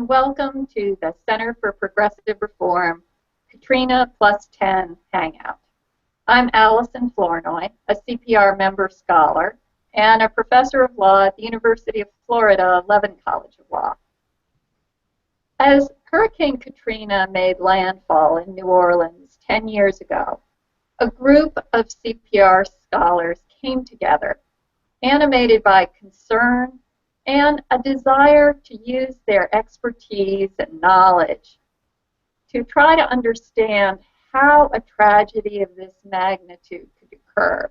Welcome to the Center for Progressive Reform Katrina+10 Hangout. I'm Allison Flournoy, a CPR Member Scholar and a professor of law at the University of Florida Levin College of Law. As Hurricane Katrina made landfall in New Orleans 10 years ago, a group of CPR scholars came together, animated by concern and a desire to use their expertise and knowledge to try to understand how a tragedy of this magnitude could occur,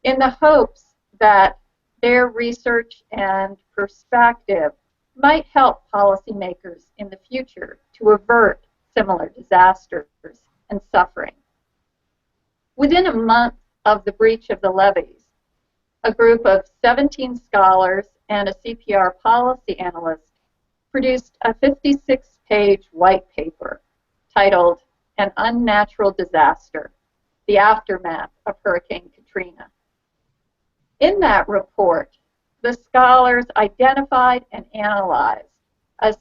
in the hopes that their research and perspective might help policymakers in the future to avert similar disasters and suffering. Within a month of the breach of the levees, a group of 17 scholars and a CPR policy analyst produced a 56-page white paper titled An Unnatural Disaster, the Aftermath of Hurricane Katrina. In that report, the scholars identified and analyzed a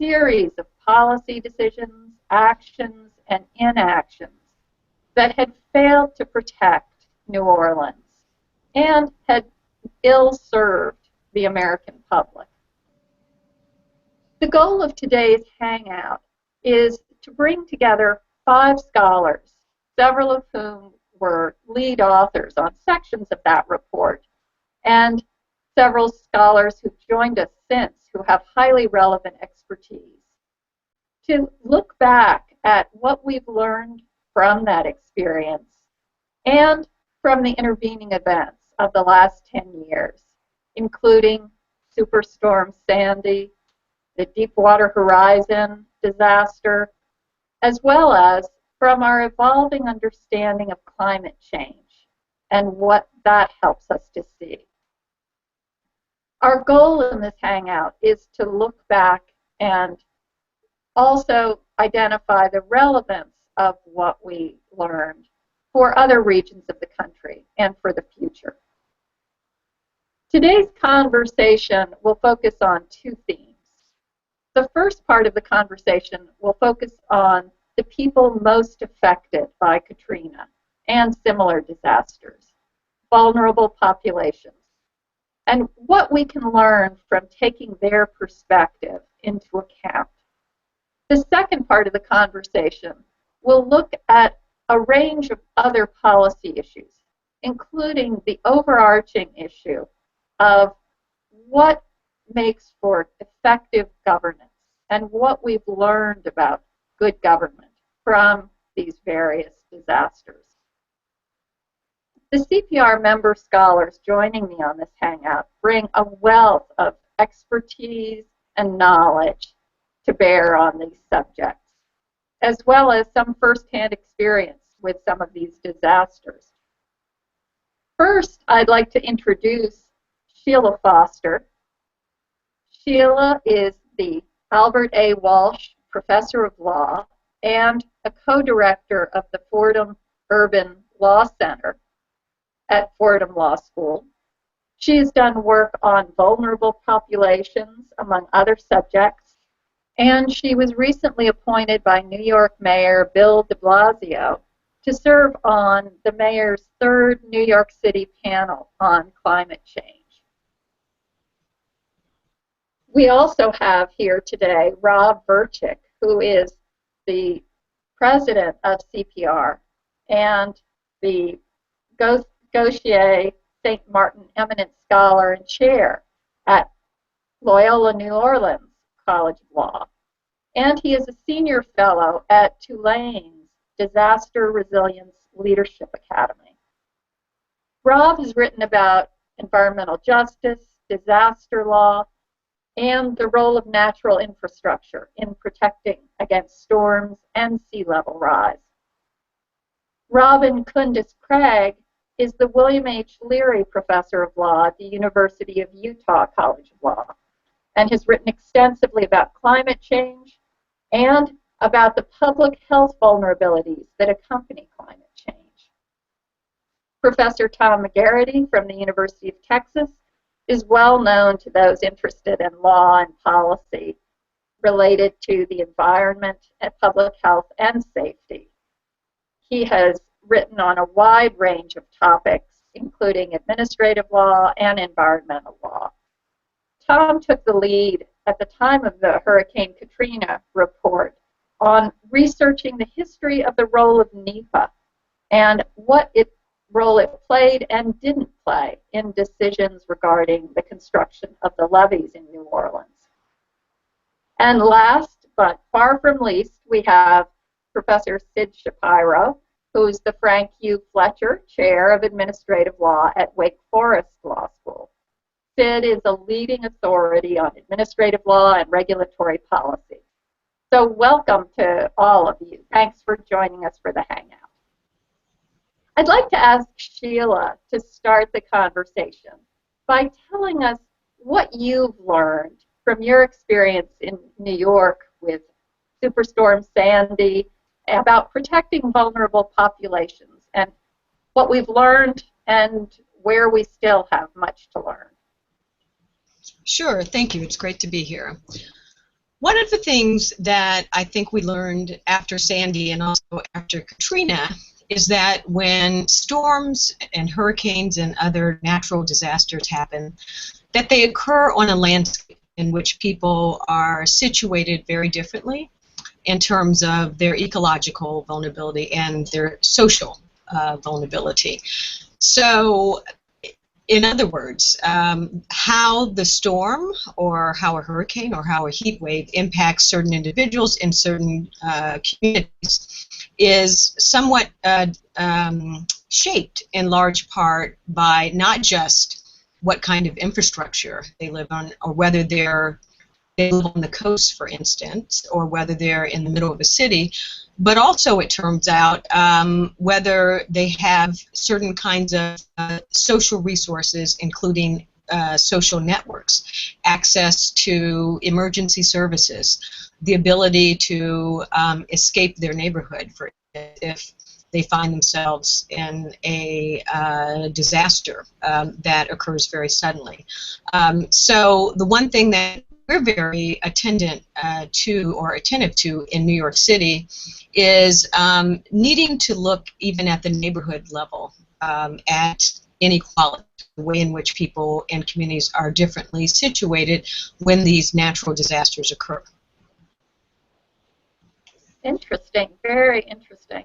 series of policy decisions, actions, and inactions that had failed to protect New Orleans and had ill-served the American public. The goal of today's Hangout is to bring together 5 scholars, several of whom were lead authors on sections of that report, and several scholars who've joined us since who have highly relevant expertise, to look back at what we've learned from that experience and from the intervening events of the last 10 years, including Superstorm Sandy, the Deepwater Horizon disaster, as well as from our evolving understanding of climate change and what that helps us to see. Our goal in this Hangout is to look back and also identify the relevance of what we learned for other regions of the country and for the future. Today's conversation will focus on 2 themes. The first part of the conversation will focus on the people most affected by Katrina and similar disasters, vulnerable populations, and what we can learn from taking their perspective into account. The second part of the conversation will look at a range of other policy issues, including the overarching issue of what makes for effective governance and what we've learned about good government from these various disasters. The CPR member scholars joining me on this Hangout bring a wealth of expertise and knowledge to bear on these subjects, as well as some firsthand experience with some of these disasters. First, I'd like to introduce Sheila Foster. Sheila is the Albert A. Walsh Professor of Law and a co-director of the Fordham Urban Law Center at Fordham Law School. She has done work on vulnerable populations, among other subjects, and she was recently appointed by New York Mayor Bill de Blasio to serve on the mayor's 3rd New York City panel on climate change. We also have here today Rob Verchick, who is the president of CPR and the Gautier St. Martin Eminent Scholar and Chair at Loyola New Orleans College of Law. And he is a senior fellow at Tulane's Disaster Resilience Leadership Academy. Rob has written about environmental justice, disaster law, and the role of natural infrastructure in protecting against storms and sea level rise. Robin Kundis-Craig is the William H. Leary Professor of Law at the University of Utah College of Law and has written extensively about climate change and about the public health vulnerabilities that accompany climate change. Professor Tom McGarity from the University of Texas is well known to those interested in law and policy related to the environment and public health and safety. He has written on a wide range of topics, including administrative law and environmental law. Tom took the lead at the time of the Hurricane Katrina report on researching the history of the role of NEPA and what role it played and didn't play in decisions regarding the construction of the levees in New Orleans. And last, but far from least, we have Professor Sid Shapiro, who's the Frank U. Fletcher Chair of Administrative Law at Wake Forest Law School. Sid is a leading authority on administrative law and regulatory policy. So welcome to all of you. Thanks for joining us for the Hangout. I'd like to ask Sheila to start the conversation by telling us what you've learned from your experience in New York with Superstorm Sandy about protecting vulnerable populations and what we've learned and where we still have much to learn. Sure, thank you. It's great to be here. One of the things that I think we learned after Sandy and also after Katrina is that when storms and hurricanes and other natural disasters happen, that they occur on a landscape in which people are situated very differently in terms of their ecological vulnerability and their social vulnerability. So, in other words, how the storm or how a hurricane or how a heat wave impacts certain individuals in certain communities is somewhat shaped in large part by not just what kind of infrastructure they live on, or whether they live on the coast, for instance, or whether they're in the middle of a city, but also it turns out whether they have certain kinds of social resources, including social networks, access to emergency services, the ability to escape their neighborhood, for if they find themselves in a disaster that occurs very suddenly. So the one thing that we're very attentive to in New York City is needing to look even at the neighborhood level at inequality, the way in which people and communities are differently situated when these natural disasters occur. Interesting, very interesting.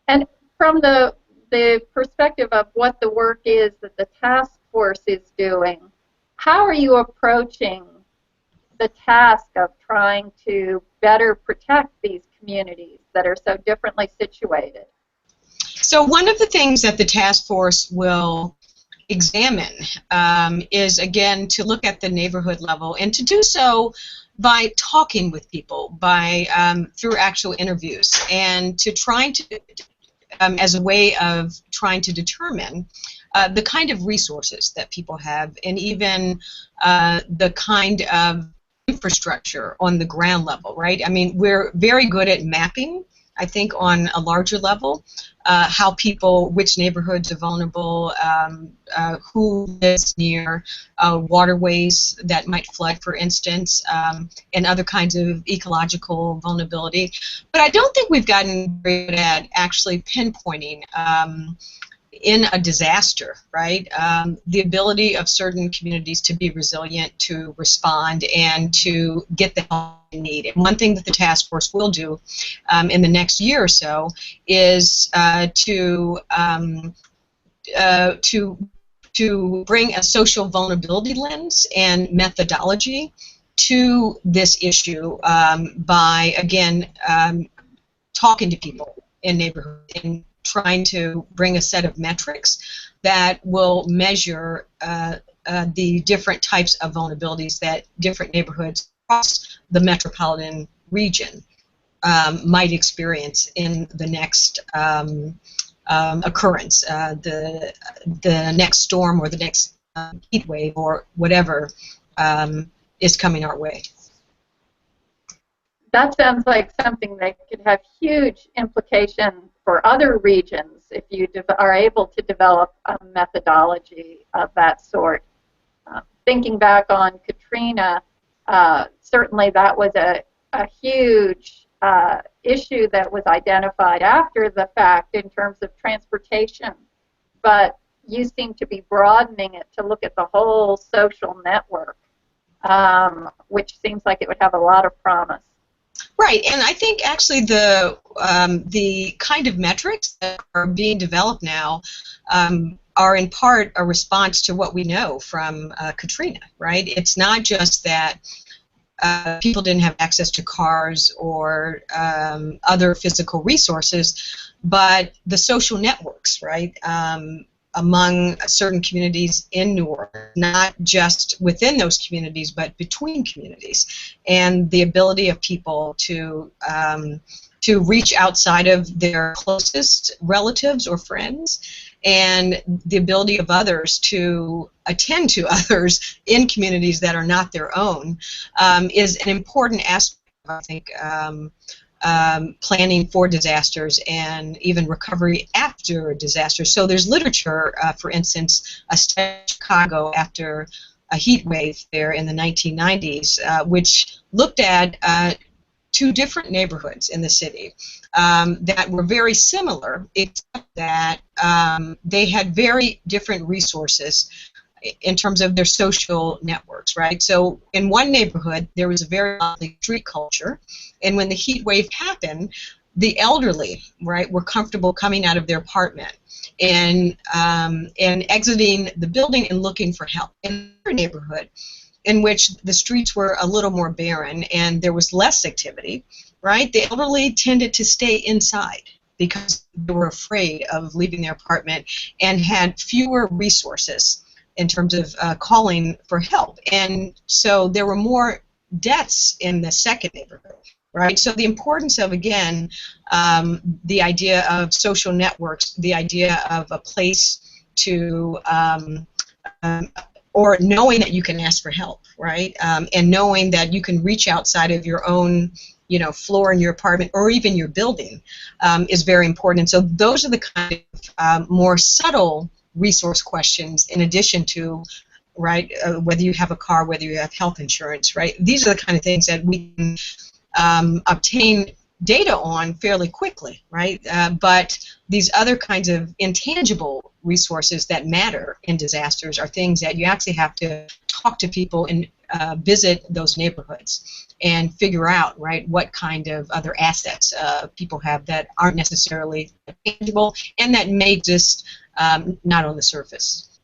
And from the perspective of what the work is that the task force is doing, how are you approaching the task of trying to better protect these communities that are so differently situated? So one of the things that the task force will examine is, again, to look at the neighborhood level, and to do so by talking with people, by through actual interviews, and to trying to, as a way of trying to determine the kind of resources that people have, and even the kind of infrastructure on the ground level, right? I mean, we're very good at mapping, I think, on a larger level, how people, which neighborhoods are vulnerable, who lives near waterways that might flood, for instance, and other kinds of ecological vulnerability. But I don't think we've gotten very good at actually pinpointing in a disaster, right? The ability of certain communities to be resilient, to respond, and to get the help they need. And one thing that the task force will do in the next year or so is to bring a social vulnerability lens and methodology to this issue by, again, talking to people in neighborhoods and trying to bring a set of metrics that will measure the different types of vulnerabilities that different neighborhoods across the metropolitan region might experience in the next occurrence, the next storm or the next heat wave or whatever is coming our way. That sounds like something that could have huge implications for other regions if you are able to develop a methodology of that sort. Thinking back on Katrina, certainly that was a a huge issue that was identified after the fact in terms of transportation, but you seem to be broadening it to look at the whole social network, which seems like it would have a lot of promise. Right, and I think actually the kind of metrics that are being developed now are in part a response to what we know from Katrina, right? It's not just that people didn't have access to cars or other physical resources, but the social networks, right, among certain communities in New Orleans, not just within those communities, but between communities, and the ability of people to reach outside of their closest relatives or friends, and the ability of others to attend to others in communities that are not their own is an important aspect of, I think, planning for disasters and even recovery after a disaster. So there's literature, for instance, a study in Chicago after a heat wave there in the 1990s, which looked at two different neighborhoods in the city that were very similar, except that they had very different resources in terms of their social networks, right? So in one neighborhood, there was a very lively street culture, and when the heat wave happened, the elderly, right, were comfortable coming out of their apartment and exiting the building and looking for help. In another neighborhood, in which the streets were a little more barren and there was less activity, right, the elderly tended to stay inside because they were afraid of leaving their apartment and had fewer resources in terms of calling for help. And so there were more deaths in the second neighborhood, right? So the importance of, again, the idea of social networks, the idea of a place to, or knowing that you can ask for help, right? And knowing that you can reach outside of your own, floor in your apartment or even your building is very important. And so those are the kind of more subtle resource questions, in addition to, right, whether you have a car, whether you have health insurance, right? These are the kind of things that we can obtain data on fairly quickly, right? But these other kinds of intangible resources that matter in disasters are things that you actually have to talk to people and visit those neighborhoods and figure out, right, what kind of other assets people have that aren't necessarily tangible and that may exist not on the surface.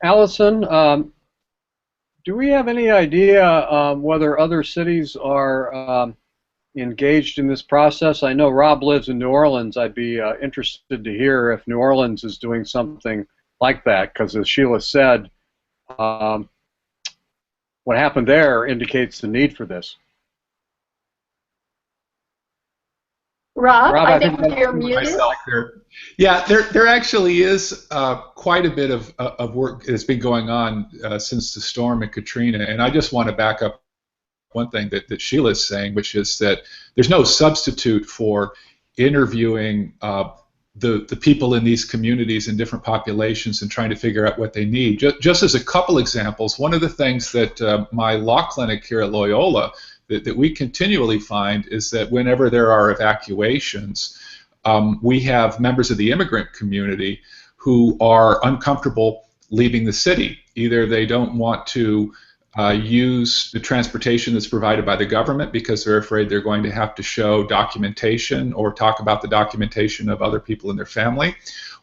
Allison, do we have any idea whether other cities are engaged in this process? I know Rob lives in New Orleans. I'd be interested to hear if New Orleans is doing something like that, because as Sheila said, what happened there indicates the need for this. Rob, I think you're muted. Yeah, there actually is quite a bit of work that's been going on since the storm in Katrina, and I just want to back up one thing that Sheila is saying, which is that there's no substitute for interviewing the people in these communities and different populations and trying to figure out what they need. Just as a couple examples, one of the things that my law clinic here at Loyola that we continually find is that whenever there are evacuations, we have members of the immigrant community who are uncomfortable leaving the city. Either they don't want to use the transportation that's provided by the government because they're afraid they're going to have to show documentation or talk about the documentation of other people in their family,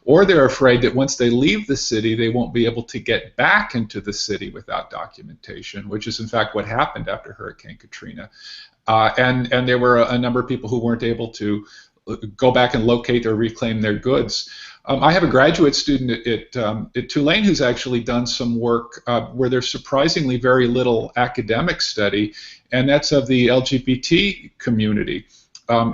or they're afraid that once they leave the city they won't be able to get back into the city without documentation, which is in fact what happened after Hurricane Katrina. And there were a number of people who weren't able to go back and locate or reclaim their goods. I have a graduate student at Tulane who's actually done some work where there's surprisingly very little academic study, and that's of the LGBT community.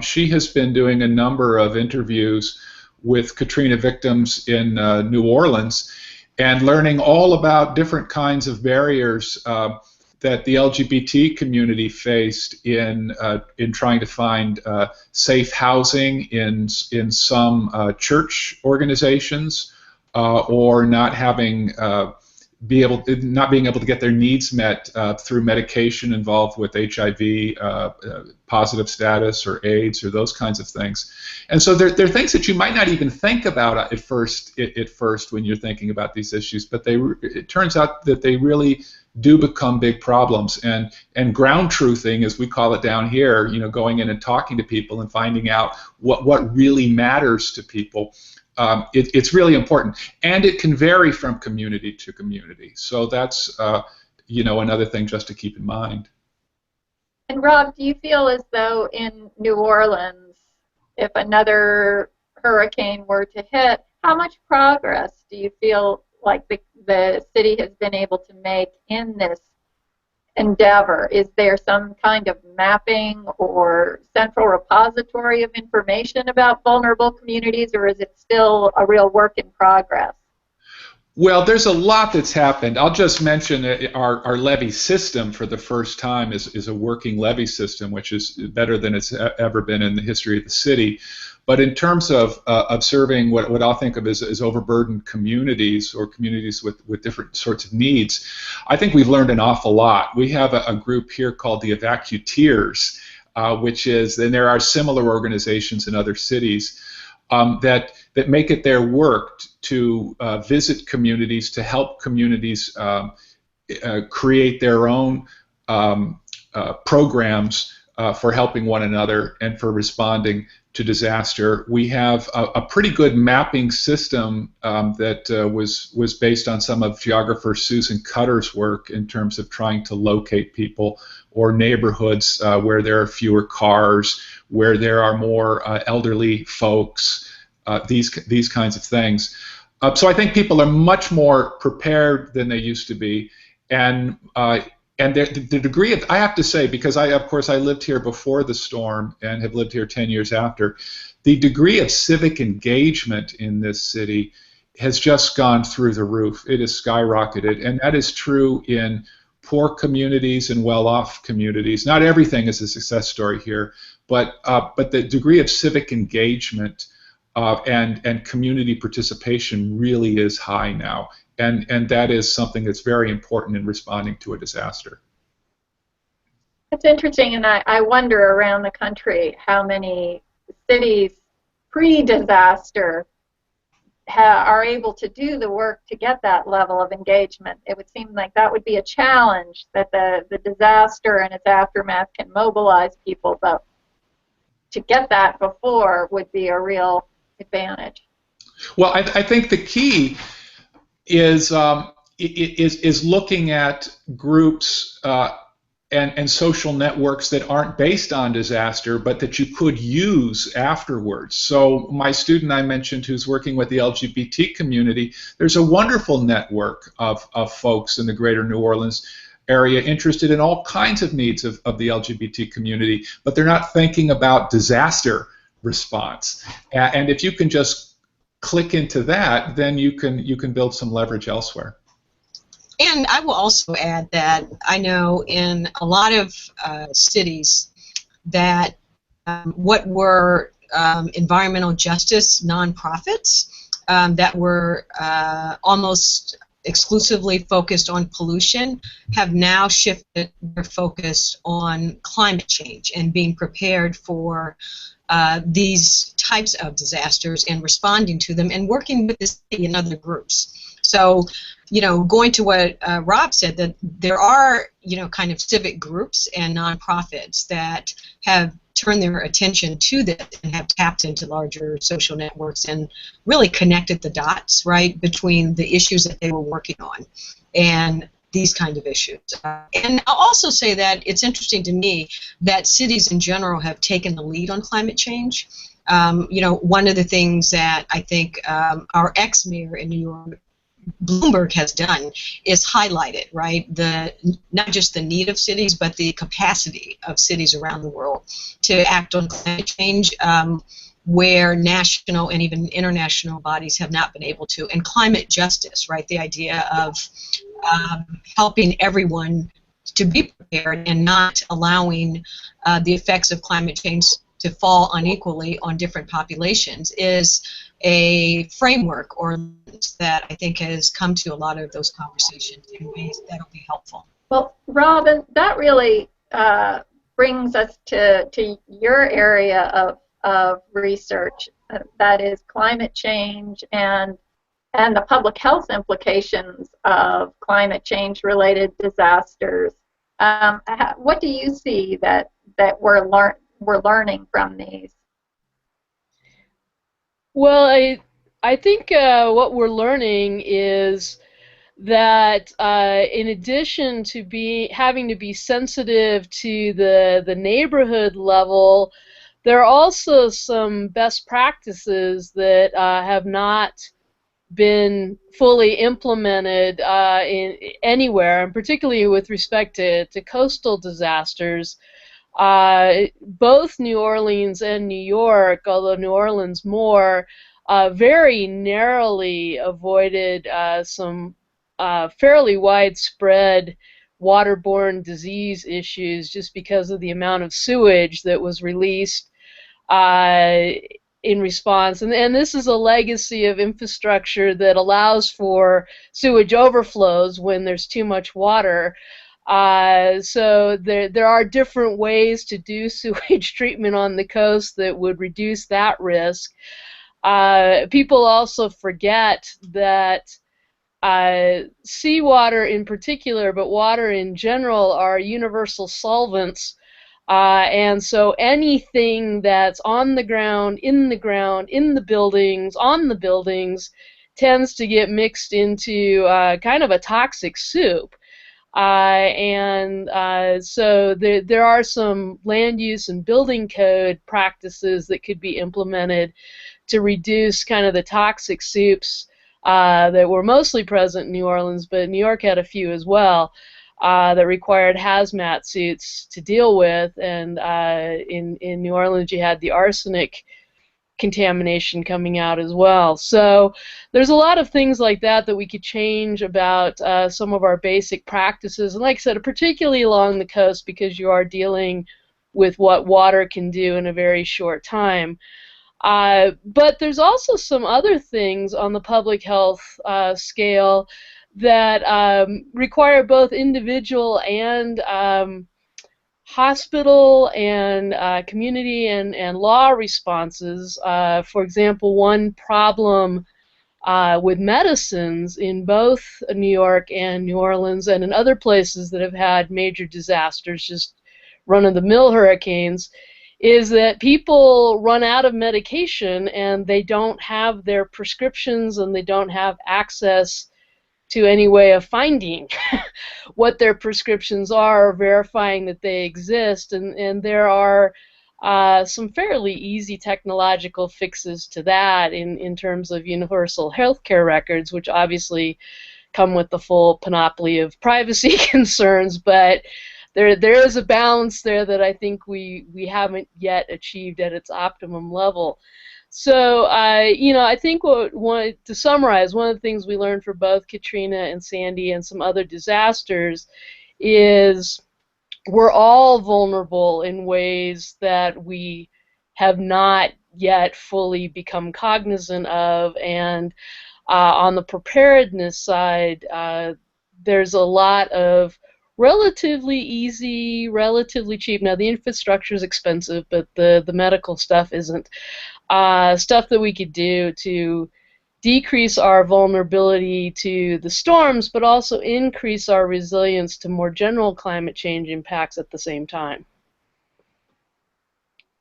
She has been doing a number of interviews with Katrina victims in New Orleans and learning all about different kinds of barriers that the LGBT community faced in trying to find safe housing in some church organizations, or not having not being able to get their needs met through medication involved with HIV positive status or AIDS or those kinds of things. And so they're things that you might not even think about at first when you're thinking about these issues, but it turns out that they really do become big problems. And ground truthing, as we call it down here, going in and talking to people and finding out what really matters to people. It's really important, and it can vary from community to community. So that's another thing just to keep in mind. And Rob, do you feel as though in New Orleans, if another hurricane were to hit, how much progress do you feel like the city has been able to make in this endeavor? Is there some kind of mapping or central repository of information about vulnerable communities, or is it still a real work in progress? Well, there's a lot that's happened. I'll just mention our levy system for the first time is a working levy system, which is better than it's ever been in the history of the city. But in terms of serving what I'll think of as overburdened communities or communities with different sorts of needs, I think we've learned an awful lot. We have a group here called the Evacuteers, and there are similar organizations in other cities that make it their work to visit communities, to help communities create their own programs for helping one another and for responding to disaster. We have a pretty good mapping system that was based on some of geographer Susan Cutter's work in terms of trying to locate people or neighborhoods where there are fewer cars, where there are more elderly folks, these kinds of things. So I think people are much more prepared than they used to be, and the degree of, I have to say, because of course I lived here before the storm and have lived here 10 years after, the degree of civic engagement in this city has just gone through the roof. It has skyrocketed, and that is true in poor communities and well-off communities. Not everything is a success story here, but the degree of civic engagement and community participation really is high now. And that is something that's very important in responding to a disaster. It's interesting, and I wonder around the country how many cities pre-disaster are able to do the work to get that level of engagement. It would seem like that would be a challenge, that the disaster and its aftermath can mobilize people, but to get that before would be a real advantage. Well, I think the key is looking at groups and social networks that aren't based on disaster, but that you could use afterwards. So my student I mentioned who's working with the LGBT community, there's a wonderful network of folks in the greater New Orleans area interested in all kinds of needs of the LGBT community, but they're not thinking about disaster response. And if you can just click into that, then you can build some leverage elsewhere. And I will also add that I know in a lot of cities that what were environmental justice nonprofits that were almost exclusively focused on pollution have now shifted their focus on climate change and being prepared for these types of disasters and responding to them and working with the city and other groups. So, going to what Rob said, that there are, kind of civic groups and nonprofits that have turned their attention to this and have tapped into larger social networks and really connected the dots, right, between the issues that they were working on and these kind of issues. And I'll also say that it's interesting to me that cities in general have taken the lead on climate change. One of the things that I think our ex-mayor in New York, Bloomberg, has done is highlighted, right, not just the need of cities, but the capacity of cities around the world to act on climate change where national and even international bodies have not been able to. And climate justice, right, the idea of helping everyone to be prepared and not allowing the effects of climate change to fall unequally on different populations is a framework or that I think has come to a lot of those conversations in ways that'll be helpful. Well, Robin, that really brings us to your area of research, that is climate change and the public health implications of climate change related disasters. What do you see that we're learning from these? Well, I think what we're learning is that in addition to having to be sensitive to the neighborhood level, there are also some best practices that have not been fully implemented in anywhere, and particularly with respect to coastal disasters. Both New Orleans and New York, although New Orleans more, very narrowly avoided some fairly widespread waterborne disease issues just because of the amount of sewage that was released in response. And this is a legacy of infrastructure that allows for sewage overflows when there's too much water. So there are different ways to do sewage treatment on the coast that would reduce that risk. People also forget that seawater in particular, but water in general, are universal solvents. And so anything that's on the ground, in the buildings, on the buildings, tends to get mixed into kind of a toxic soup. So there are some land use and building code practices that could be implemented to reduce kind of the toxic soups that were mostly present in New Orleans, but New York had a few as well, that required hazmat suits to deal with. And in New Orleans you had the arsenic contamination coming out as well. So there's a lot of things like that that we could change about some of our basic practices. And like I said, particularly along the coast, because you are dealing with what water can do in a very short time. But there's also some other things on the public health scale that require both individual and hospital and community and law responses. For example, one problem with medicines in both New York and New Orleans and in other places that have had major disasters, just run-of-the-mill hurricanes, is that people run out of medication and they don't have their prescriptions and they don't have access to any way of finding what their prescriptions are or verifying that they exist. And there are some fairly easy technological fixes to that in terms of universal healthcare records, which obviously come with the full panoply of privacy concerns, but there is a balance there that I think we haven't yet achieved at its optimum level. So, I think to summarize, one of the things we learned for both Katrina and Sandy and some other disasters is we're all vulnerable in ways that we have not yet fully become cognizant of. And on the preparedness side, there's a lot of relatively easy, relatively cheap. Now, the infrastructure is expensive, but the medical stuff isn't. Stuff that we could do to decrease our vulnerability to the storms, but also increase our resilience to more general climate change impacts at the same time.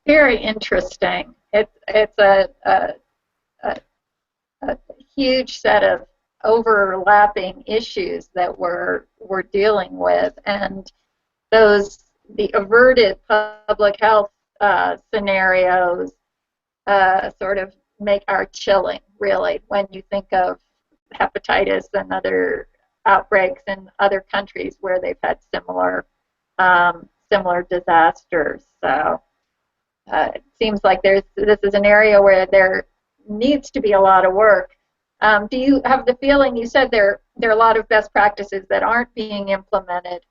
Very interesting. It's a huge set of overlapping issues that we're dealing with, and the averted public health scenarios sort of are chilling, really, when you think of hepatitis and other outbreaks in other countries where they've had similar disasters. So it seems like this is an area where there needs to be a lot of work. Do you have the feeling, you said there are a lot of best practices that aren't being implemented?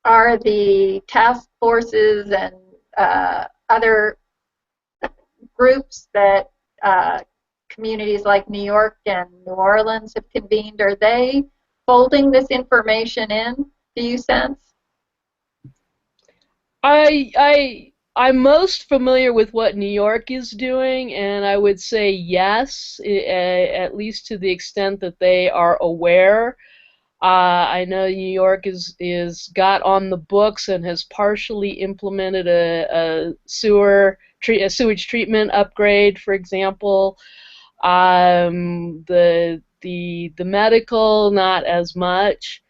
Are the task forces and other groups that communities like New York and New Orleans have convened, are they folding this information in, do you sense? I'm most familiar with what New York is doing, and I would say yes, at least to the extent that they are aware. I know New York is got on the books and has partially implemented a sewage treatment upgrade, for example. The medical, not as much.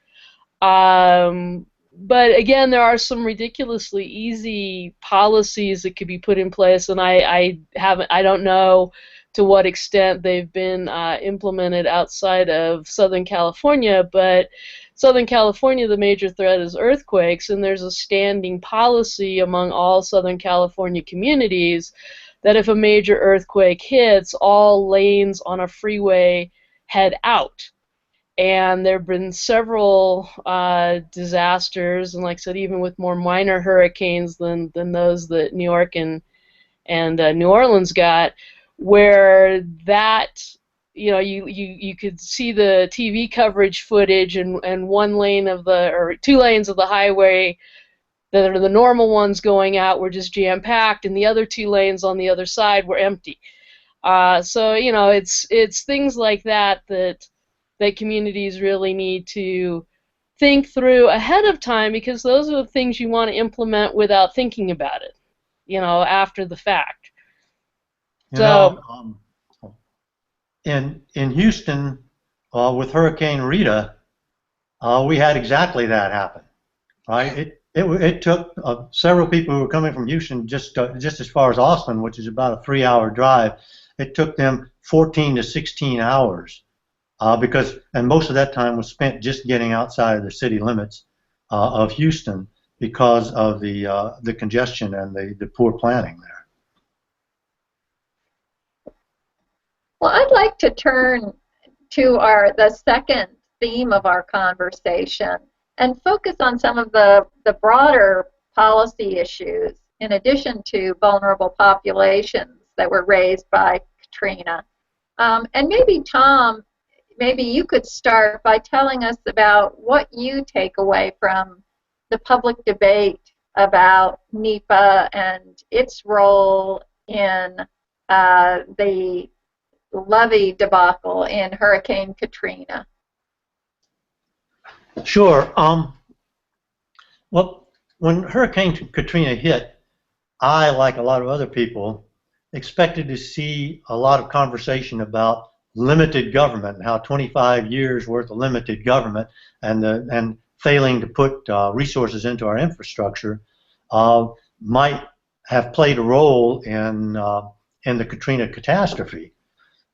But again, there are some ridiculously easy policies that could be put in place, and I don't know to what extent they've been implemented outside of Southern California. But Southern California, the major threat is earthquakes, and there's a standing policy among all Southern California communities that if a major earthquake hits, all lanes on a freeway head out. And there have been several disasters, and like I said, even with more minor hurricanes than those that New York and New Orleans got, where that, you could see the TV coverage footage, and one lane of or 2 lanes of the highway that are the normal ones going out were just jam-packed, and the other 2 lanes on the other side were empty. So it's things like that communities really need to think through ahead of time, because those are the things you want to implement without thinking about it, after the fact. In Houston, with Hurricane Rita, we had exactly that happen, right? It took several people who were coming from Houston just as far as Austin, which is about a 3-hour drive. It took them 14 to 16 hours. And most of that time was spent just getting outside of the city limits of Houston because of the congestion and the poor planning there. Well, I'd like to turn to the second theme of our conversation and focus on some of the broader policy issues in addition to vulnerable populations that were raised by Katrina. And maybe, Tom, maybe you could start by telling us about what you take away from the public debate about NEPA and its role in the levee debacle in Hurricane Katrina. Sure. Well, when Hurricane Katrina hit, I, like a lot of other people, expected to see a lot of conversation about limited government and how 25 years worth of limited government and failing to put resources into our infrastructure might have played a role in the Katrina catastrophe.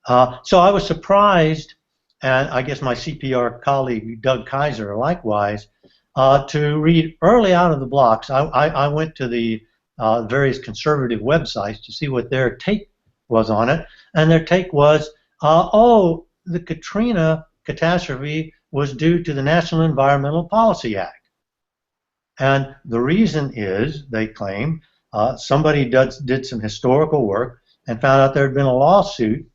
So I was surprised, and I guess my CPR colleague Doug Kaiser likewise, to read early out of the blocks. I went to the various conservative websites to see what their take was on it, and their take was, the Katrina catastrophe was due to the National Environmental Policy Act. And the reason is, they claim, somebody did some historical work and found out there had been a lawsuit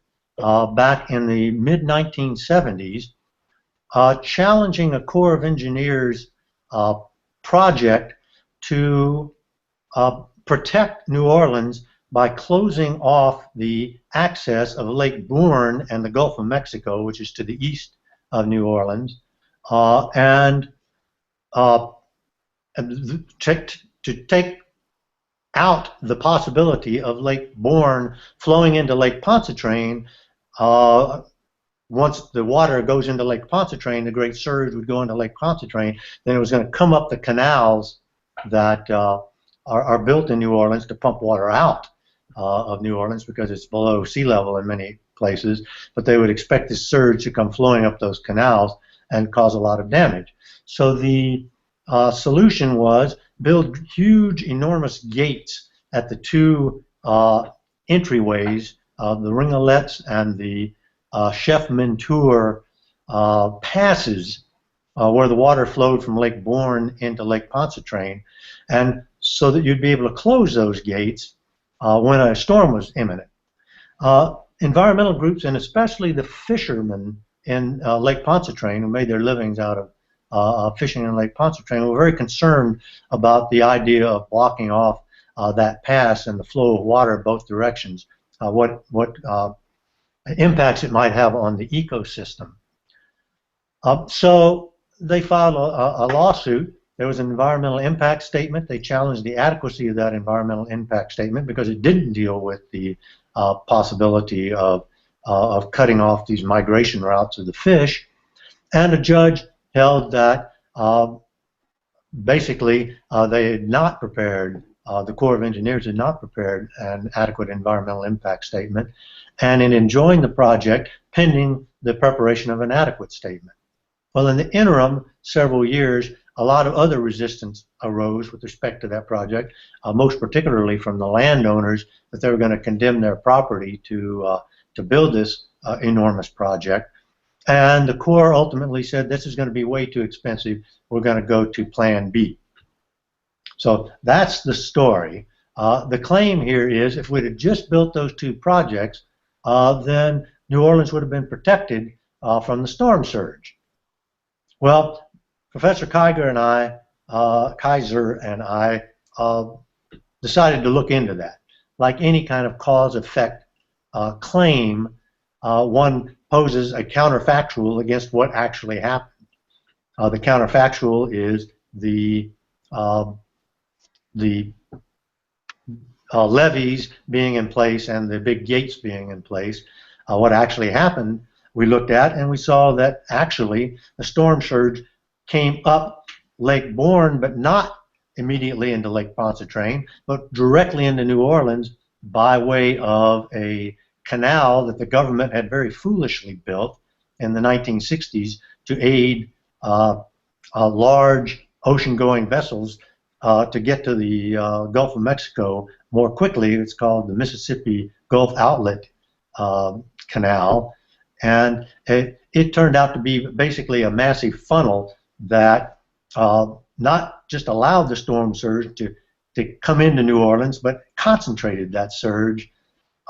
back in the mid-1970s challenging a Corps of Engineers project to protect New Orleans by closing off the access of Lake Bourne and the Gulf of Mexico, which is to the east of New Orleans, and to take out the possibility of Lake Bourne flowing into Lake Pontchartrain. Once the water goes into Lake Pontchartrain, the great surge would go into Lake Pontchartrain, then it was going to come up the canals that are built in New Orleans to pump water out of New Orleans because it's below sea level in many places, but they would expect this surge to come flowing up those canals and cause a lot of damage. So the solution was build huge, enormous gates at the 2 entryways, the Ringolets and the Chef Mentour passes, where the water flowed from Lake Bourne into Lake Pontchartrain, and so that you'd be able to close those gates when a storm was imminent. Environmental groups, and especially the fishermen in Lake Pontchartrain, who made their livings out of fishing in Lake Pontchartrain, were very concerned about the idea of blocking off that pass and the flow of water both directions, what impacts it might have on the ecosystem. So they filed a lawsuit. There was an environmental impact statement. They challenged the adequacy of that environmental impact statement because it didn't deal with the possibility of cutting off these migration routes of the fish. And a judge held that basically they had not prepared, the Corps of Engineers had not prepared an adequate environmental impact statement, and in enjoined the project pending the preparation of an adequate statement. Well, in the interim, several years, a lot of other resistance arose with respect to that project, most particularly from the landowners, that they were going to condemn their property to build this enormous project. And the Corps ultimately said, this is going to be way too expensive. We're going to go to Plan B. So that's the story. The claim here is if we'd have just built those two projects, then New Orleans would have been protected from the storm surge. Well, Professor Kaiser and I decided to look into that. Like any kind of cause-effect claim, one poses a counterfactual against what actually happened. The counterfactual is the levees being in place and the big gates being in place. What actually happened, we looked at, and we saw that actually the storm surge came up Lake Bourne, but not immediately into Lake Pontchartrain, but directly into New Orleans by way of a canal that the government had very foolishly built in the 1960s to aid large ocean-going vessels to get to the Gulf of Mexico more quickly. It's called the Mississippi Gulf Outlet Canal, and it turned out to be basically a massive funnel that not just allowed the storm surge to come into New Orleans, but concentrated that surge,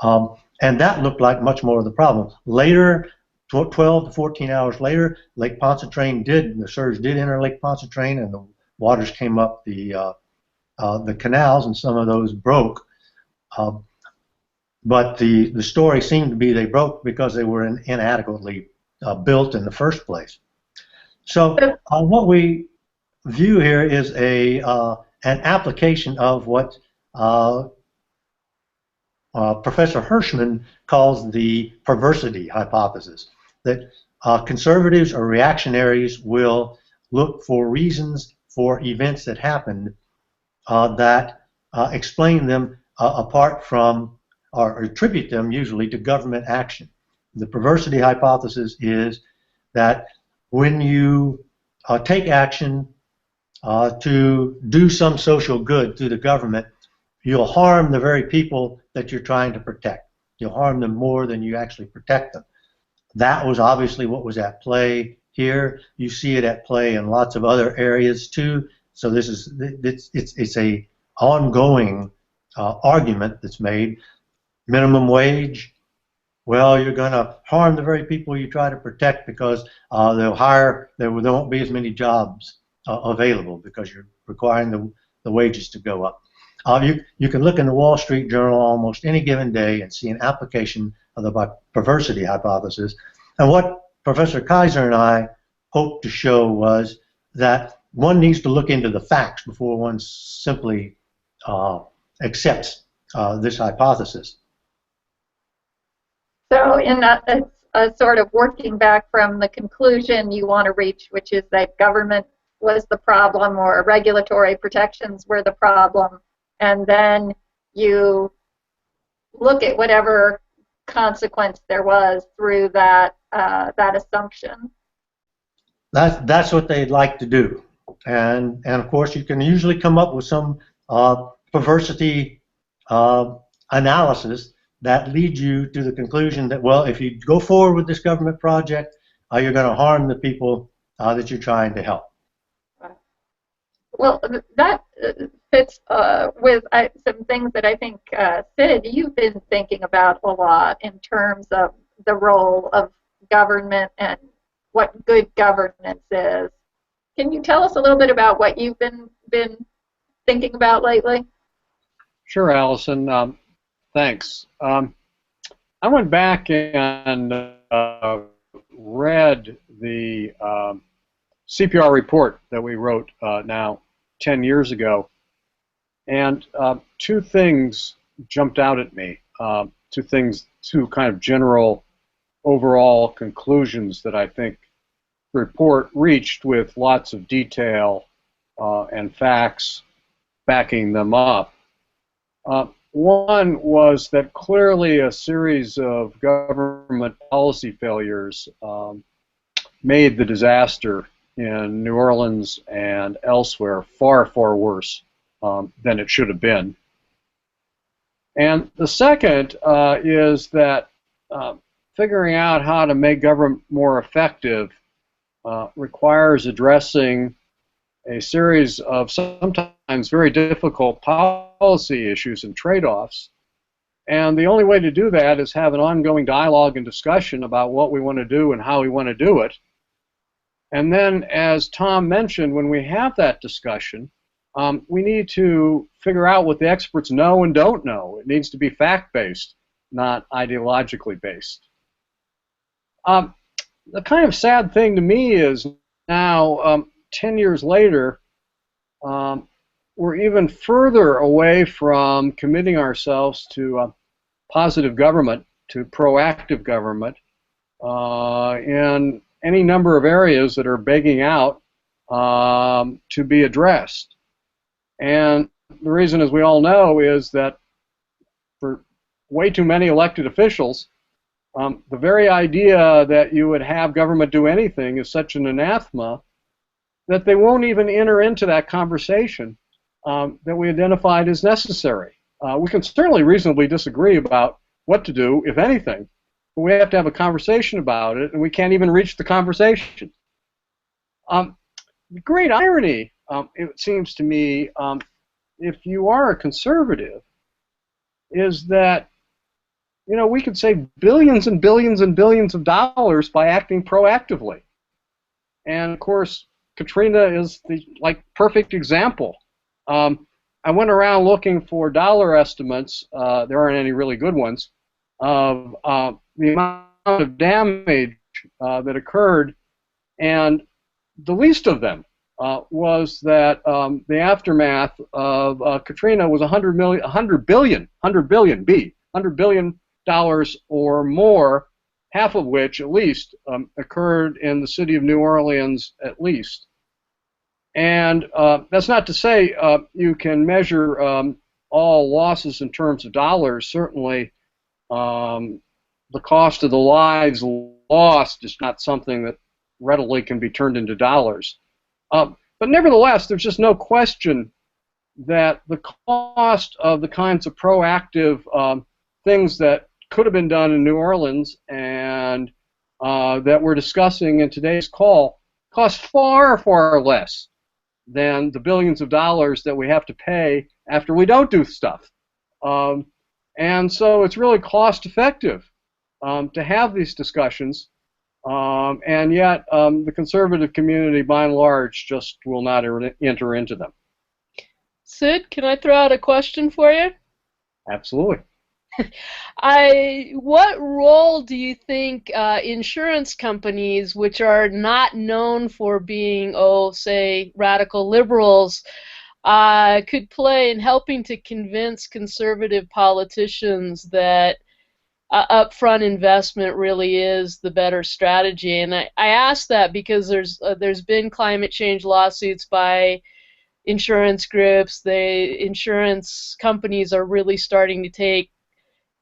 and that looked like much more of the problem. Later, 12 to 14 hours later, Lake Pontchartrain the surge did enter Lake Pontchartrain, and the waters came up the canals, and some of those broke. But the story seemed to be they broke because they were inadequately built in the first place. So what we view here is an application of what Professor Hirschman calls the perversity hypothesis, that conservatives or reactionaries will look for reasons for events that happened that explain them apart from or attribute them usually to government action. The perversity hypothesis is that when you take action to do some social good through the government, you'll harm the very people that you're trying to protect. You'll harm them more than you actually protect them. That was obviously what was at play here. You see it at play in lots of other areas too. So this is it's a ongoing argument that's made. Minimum wage, well, you're going to harm the very people you try to protect because there won't be as many jobs available because you're requiring the wages to go up. You can look in the Wall Street Journal almost any given day and see an application of the perversity hypothesis. And what Professor Kaiser and I hoped to show was that one needs to look into the facts before one simply accepts this hypothesis. So in a sort of working back from the conclusion you want to reach, which is that government was the problem or regulatory protections were the problem, and then you look at whatever consequence there was through that assumption. That's what they'd like to do, and of course you can usually come up with some perversity analysis that leads you to the conclusion that, well, if you go forward with this government project, you're going to harm the people that you're trying to help. Well, that fits with some things that I think, Sid, you've been thinking about a lot in terms of the role of government and what good governance is. Can you tell us a little bit about what you've been thinking about lately? Sure, Allison. Thanks. I went back and read the CPR report that we wrote now 10 years ago, and two things jumped out at me. Two kind of general overall conclusions that I think the report reached with lots of detail and facts backing them up. One was that clearly a series of government policy failures made the disaster in New Orleans and elsewhere far, far worse than it should have been. And the second is that figuring out how to make government more effective requires addressing a series of sometimes very difficult policy issues and trade-offs. And the only way to do that is have an ongoing dialogue and discussion about what we want to do and how we want to do it. And then, as Tom mentioned, when we have that discussion, we need to figure out what the experts know and don't know. It needs to be fact-based, not ideologically based. The kind of sad thing to me is now, 10 years later, we're even further away from committing ourselves to positive government, to proactive government, in any number of areas that are begging out to be addressed. And the reason, as we all know, is that for way too many elected officials, the very idea that you would have government do anything is such an anathema that they won't even enter into that conversation that we identified as necessary. We can certainly reasonably disagree about what to do, if anything, but we have to have a conversation about it, and we can't even reach the conversation. The great irony, it seems to me, if you are a conservative, is that we could save billions and billions and billions of dollars by acting proactively. And of course, Katrina is the perfect example. I went around looking for dollar estimates. There aren't any really good ones of the amount of damage that occurred, and the least of them was that the aftermath of Katrina was $100 billion or more, half of which at least occurred in the city of New Orleans at least. And that's not to say you can measure all losses in terms of dollars. Certainly, the cost of the lives lost is not something that readily can be turned into dollars. But nevertheless, there's just no question that the cost of the kinds of proactive things that could have been done in New Orleans and that we're discussing in today's call cost far, far less than the billions of dollars that we have to pay after we don't do stuff. And so it's really cost effective to have these discussions, and yet the conservative community by and large just will not enter into them. Sid, can I throw out a question for you? Absolutely. What role do you think insurance companies, which are not known for being, say, radical liberals, could play in helping to convince conservative politicians that upfront investment really is the better strategy? And I ask that because there's been climate change lawsuits by insurance groups. The insurance companies are really starting to take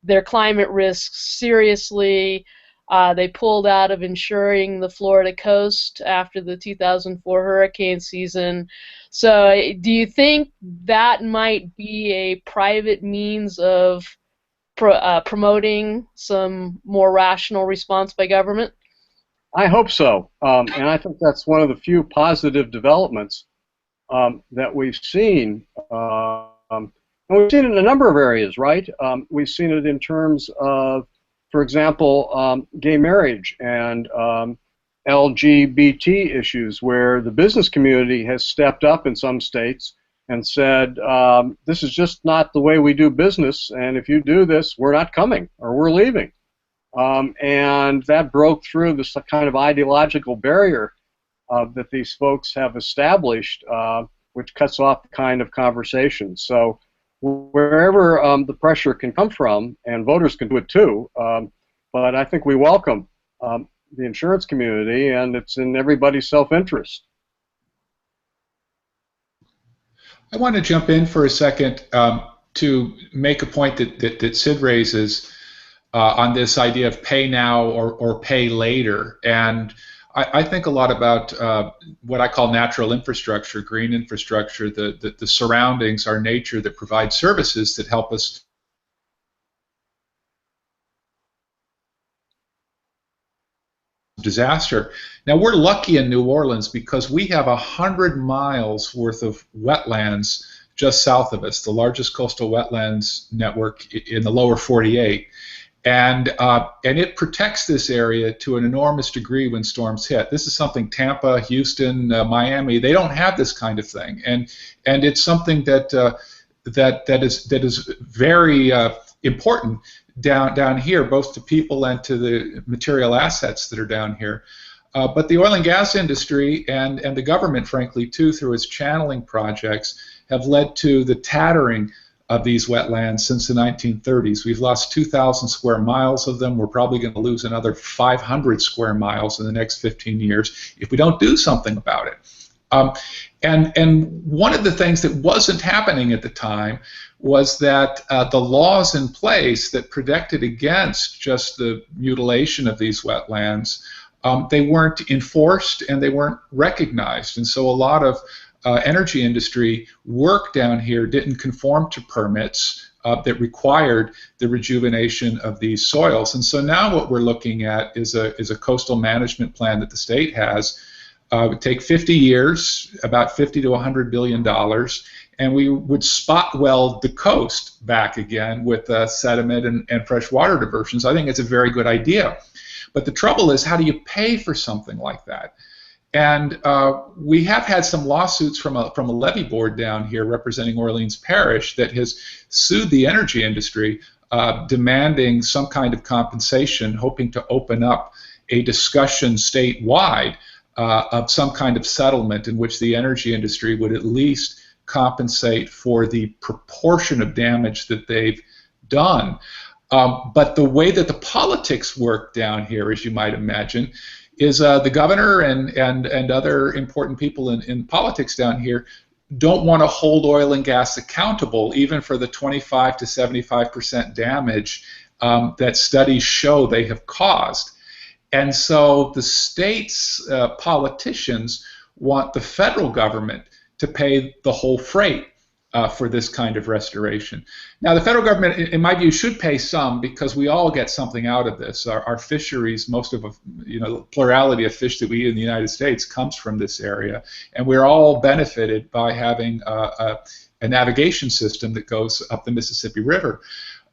their climate risks seriously. They pulled out of insuring the Florida coast after the 2004 hurricane season. So do you think that might be a private means of promoting some more rational response by government? I hope so, and I think that's one of the few positive developments that we've seen. And we've seen it in a number of areas, right? We've seen it in terms of, for example, gay marriage and LGBT issues, where the business community has stepped up in some states and said, this is just not the way we do business, and if you do this, we're not coming, or we're leaving. And that broke through this kind of ideological barrier that these folks have established, which cuts off the kind of conversation. So wherever the pressure can come from, and voters can do it too, but I think we welcome the insurance community, and it's in everybody's self-interest. I want to jump in for a second to make a point that Sid raises on this idea of pay now or pay later. And I think a lot about what I call natural infrastructure, green infrastructure, the surroundings, our nature that provide services that help us disaster. Now, we're lucky in New Orleans because we have 100 miles worth of wetlands just south of us, the largest coastal wetlands network in the lower 48. And it protects this area to an enormous degree when storms hit. This is something Tampa, Houston, Miami, they don't have this kind of thing. And it's something that is very important down here, both to people and to the material assets that are down here. But the oil and gas industry and the government, frankly, too, through its channeling projects, have led to the tattering of these wetlands since the 1930s. We've lost 2,000 square miles of them. We're probably going to lose another 500 square miles in the next 15 years if we don't do something about it. And one of the things that wasn't happening at the time was that the laws in place that protected against just the mutilation of these wetlands, they weren't enforced and they weren't recognized. And so a lot of energy industry work down here didn't conform to permits that required the rejuvenation of these soils. And so now what we're looking at is a coastal management plan that the state has. It would take 50 years, about $50 to $100 billion, and we would spot weld the coast back again with sediment and freshwater diversions. I think it's a very good idea. But the trouble is, how do you pay for something like that? And we have had some lawsuits from a levee board down here representing Orleans Parish that has sued the energy industry, demanding some kind of compensation, hoping to open up a discussion statewide of some kind of settlement in which the energy industry would at least compensate for the proportion of damage that they've done. But the way that the politics work down here, as you might imagine, is the governor and other important people in politics down here don't want to hold oil and gas accountable even for the 25 to 75% damage that studies show they have caused. And so the state's politicians want the federal government to pay the whole freight for this kind of restoration. Now, the federal government, in my view, should pay some because we all get something out of this. Our fisheries, most of the plurality of fish that we eat in the United States comes from this area, and we're all benefited by having a navigation system that goes up the Mississippi River.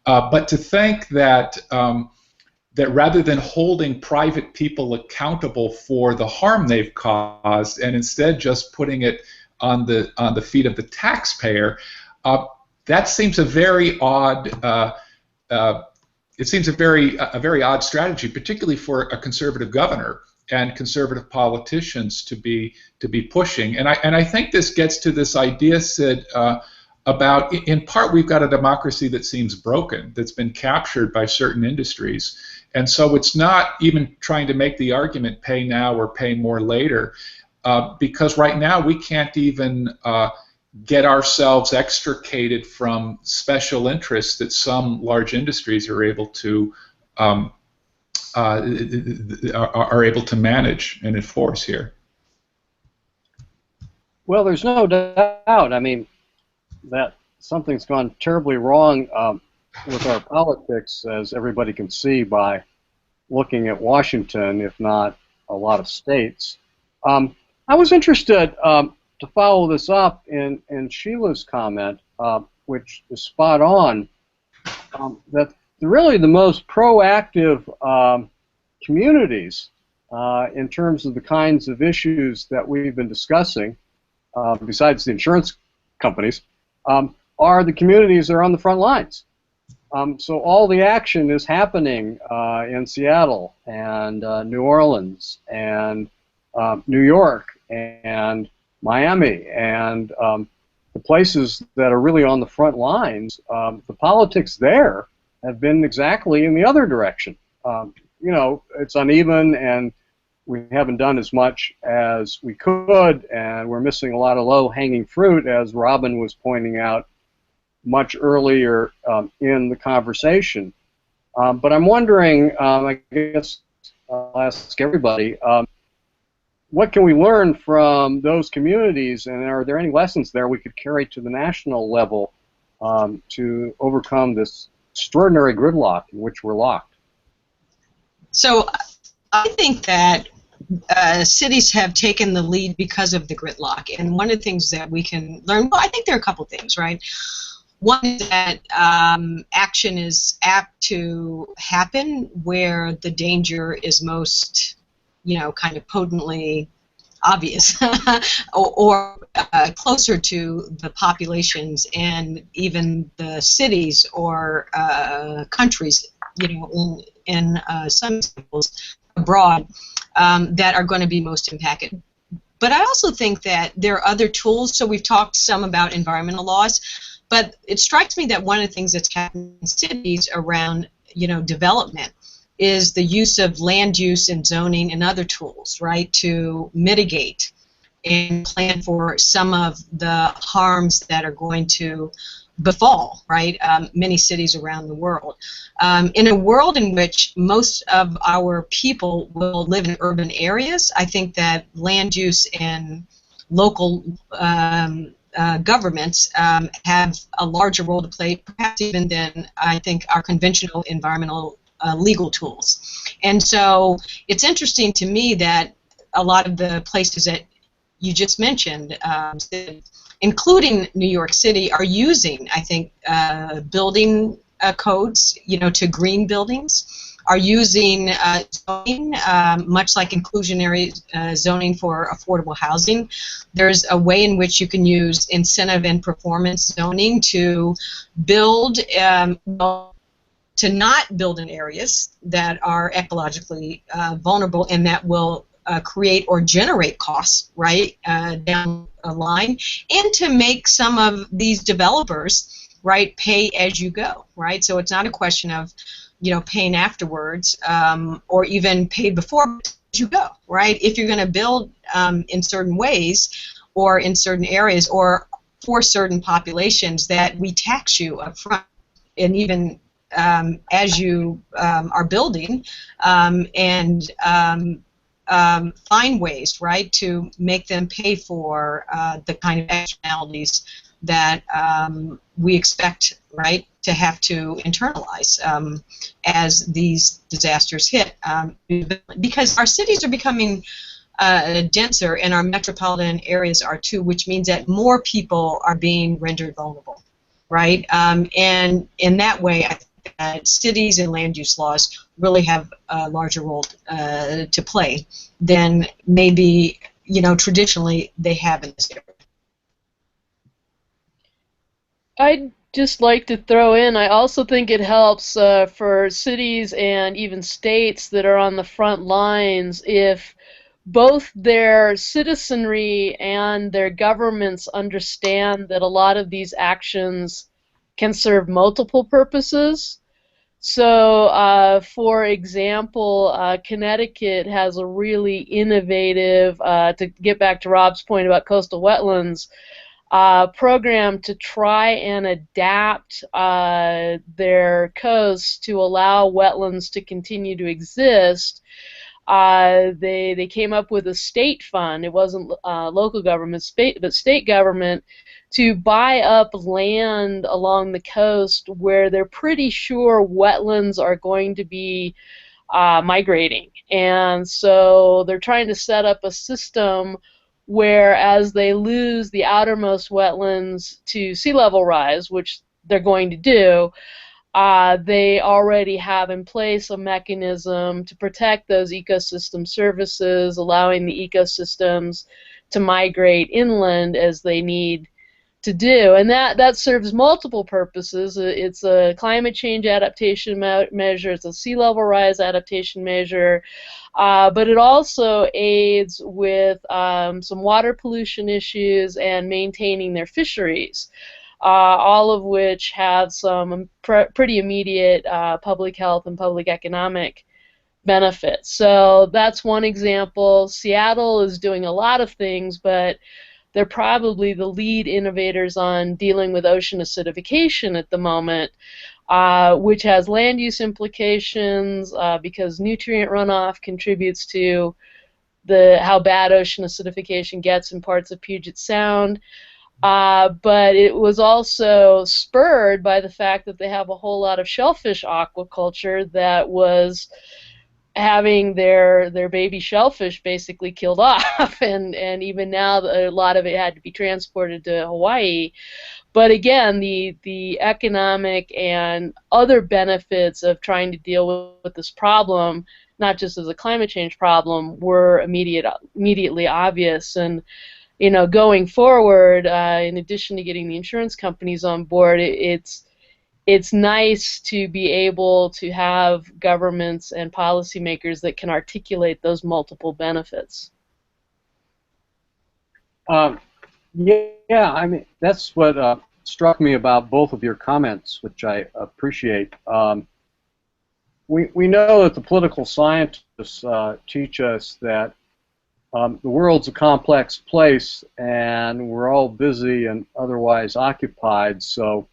But to think that that rather than holding private people accountable for the harm they've caused, and instead just putting it on the feet of the taxpayer, that seems a very odd. It seems a very odd strategy, particularly for a conservative governor and conservative politicians to be pushing. And I think this gets to this idea, Sid, about, in part, we've got a democracy that seems broken, that's been captured by certain industries. And so it's not even trying to make the argument pay now or pay more later, because right now we can't even get ourselves extricated from special interests that some large industries are able to manage and enforce here. Well, there's no doubt. I mean, that something's gone terribly wrong with our politics, as everybody can see by looking at Washington, if not a lot of states. I was interested to follow this up in Sheila's comment, which is spot on, that really the most proactive communities in terms of the kinds of issues that we've been discussing, besides the insurance companies, are the communities that are on the front lines. So all the action is happening in Seattle and New Orleans and New York and Miami and the places that are really on the front lines. The politics there have been exactly in the other direction. You know, it's uneven, and we haven't done as much as we could, and we're missing a lot of low-hanging fruit, as Robin was pointing out much earlier in the conversation. But I'm wondering, I guess I'll ask everybody, what can we learn from those communities, and are there any lessons there we could carry to the national level to overcome this extraordinary gridlock in which we're locked? So I think that cities have taken the lead because of the gridlock, and one of the things that we can learn, well, I think there are a couple things, right? One is that action is apt to happen where the danger is most, you know, kind of potently obvious, or closer to the populations and even the cities or countries, you know, in some examples abroad, that are going to be most impacted. But I also think that there are other tools. So we've talked some about environmental laws, but it strikes me that one of the things that's happening in cities around, you know, development is the use of land use and zoning and other tools, right, to mitigate and plan for some of the harms that are going to befall, right, many cities around the world. In a world in which most of our people will live in urban areas, I think that land use and local governments have a larger role to play, perhaps even than I think our conventional environmental legal tools. And so it's interesting to me that a lot of the places that you just mentioned, including New York City, are using, I think, building codes, you know, to green buildings, are using zoning, much like inclusionary zoning for affordable housing. There's a way in which you can use incentive and performance zoning to build, to not build in areas that are ecologically vulnerable and that will create or generate costs, right, down the line, and to make some of these developers, right, pay as you go, right? So it's not a question of, you know, paying afterwards or even paid before as you go, right? If you're going to build in certain ways or in certain areas or for certain populations, that we tax you up front, and even as you are building, and find ways, right, to make them pay for the kind of externalities that we expect, right, to have to internalize as these disasters hit. Because our cities are becoming denser and our metropolitan areas are too, which means that more people are being rendered vulnerable, right? And in that way, I think that cities and land use laws really have a larger role to play than maybe, you know, traditionally they have in this area. I'd just like to throw in, I also think it helps for cities and even states that are on the front lines if both their citizenry and their governments understand that a lot of these actions can serve multiple purposes. So, for example, Connecticut has a really innovative, to get back to Rob's point about coastal wetlands, program to try and adapt their coasts to allow wetlands to continue to exist. They came up with a state fund. It wasn't local government, but state government, to buy up land along the coast where they're pretty sure wetlands are going to be migrating. And so they're trying to set up a system where as they lose the outermost wetlands to sea level rise, which they're going to do, they already have in place a mechanism to protect those ecosystem services, allowing the ecosystems to migrate inland as they need to do. And that serves multiple purposes. It's a climate change adaptation measure, it's a sea level rise adaptation measure, but it also aids with some water pollution issues and maintaining their fisheries. All of which have some pretty immediate public health and public economic benefits. So that's one example. Seattle is doing a lot of things, but they're probably the lead innovators on dealing with ocean acidification at the moment, which has land use implications because nutrient runoff contributes to how bad ocean acidification gets in parts of Puget Sound. But it was also spurred by the fact that they have a whole lot of shellfish aquaculture that was having their baby shellfish basically killed off, and even now a lot of it had to be transported to Hawaii. But again, the economic and other benefits of trying to deal with this problem, not just as a climate change problem, were immediately obvious. And going forward, in addition to getting the insurance companies on board, it's nice to be able to have governments and policymakers that can articulate those multiple benefits. Yeah, I mean, that's what struck me about both of your comments, which I appreciate. We know that the political scientists teach us that the world's a complex place, and we're all busy and otherwise occupied, so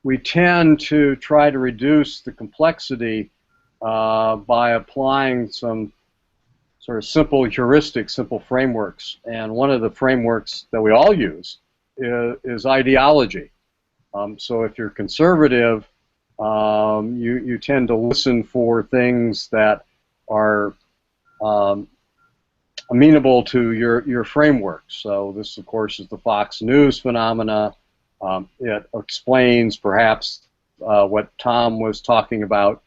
we tend to try to reduce the complexity by applying some sort of simple heuristics, simple frameworks. And one of the frameworks that we all use is ideology. So if you're conservative, you tend to listen for things that are amenable to your framework. So this, of course, is the Fox News phenomena. It explains perhaps what Tom was talking about,